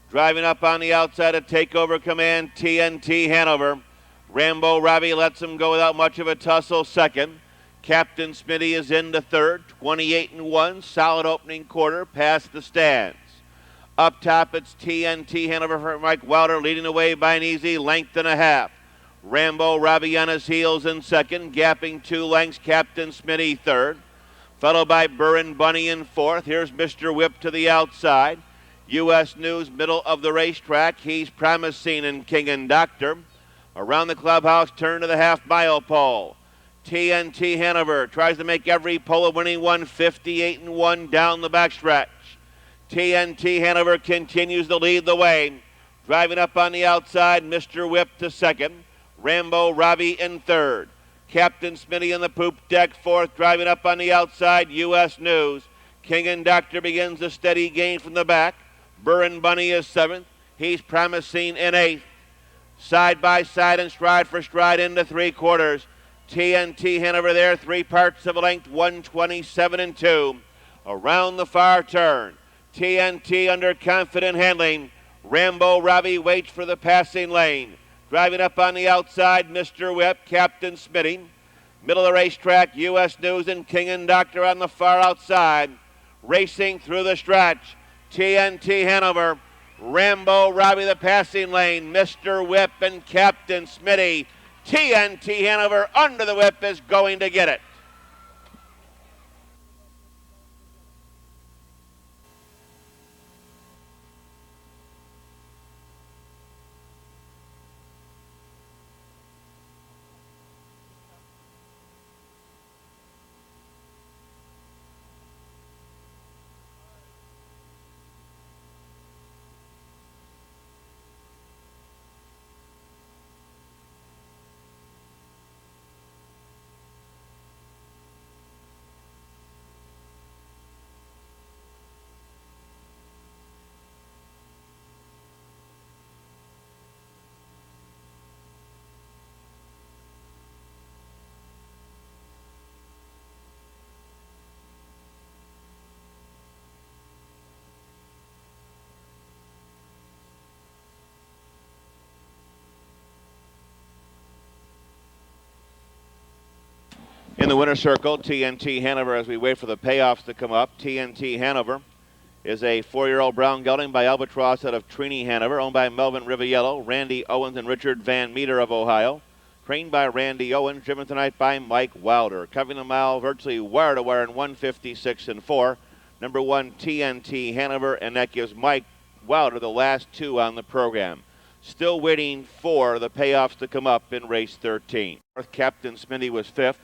Driving up on the outside to take over command, TNT Hanover. Rambo Robbie lets him go without much of a tussle second. Captain Smitty is into third, 28 and 1, solid opening quarter past the stands. Up top, it's TNT Hanover for Mike Wilder, leading away by an easy length and a half. Rambo Robbie on his heels in second, gapping 2 lengths, Captain Smitty third. Followed by Burrin Bunny in fourth. Here's Mr. Whip to the outside. U.S. News, middle of the racetrack. He's Promising and King and Doctor. Around the clubhouse, turn to the half-mile pole. TNT Hanover tries to make every pole, winning 158 and 1 down the backstretch. TNT Hanover continues to lead the way. Driving up on the outside, Mr. Whip to second. Rambo Robbie in third. Captain Smitty in the poop deck fourth. Driving up on the outside, U.S. News. King and Doctor begins a steady gain from the back. Burrin Bunny is seventh. He's Promising in eighth. Side by side and stride for stride into 3/4. TNT Hanover there, 3 parts of a length, 127 and 2. Around the far turn. TNT under confident handling. Rambo Robbie waits for the passing lane. Driving up on the outside, Mr. Whip, Captain Smitty. Middle of the racetrack, U.S. News and King and Doctor on the far outside. Racing through the stretch. TNT Hanover, Rambo Robbie the passing lane, Mr. Whip and Captain Smitty. TNT Hanover under the whip is going to get it. In the winner's circle, TNT Hanover, as we wait for the payoffs to come up. TNT Hanover is a 4-year-old brown gelding by Albatross out of Trini, Hanover, owned by Melvin Riviello, Randy Owens, and Richard Van Meter of Ohio. Trained by Randy Owens, driven tonight by Mike Wilder. Covering the mile virtually wire to wire in 156 and 4. Number 1, TNT Hanover, and that gives Mike Wilder the last 2 on the program. Still waiting for the payoffs to come up in race 13. Captain Smitty was 5th.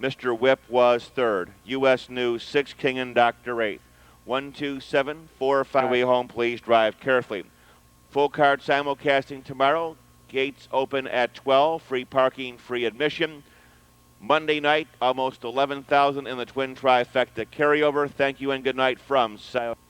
Mr. Whip was 3rd. U.S. News 6, King and Dr. 8th. 1, 2, 7, 4, 5. Way home, please drive carefully. Full card simulcasting tomorrow. Gates open at 12. Free parking, free admission. Monday night, almost 11,000 in the Twin Trifecta carryover. Thank you and good night from Scioto.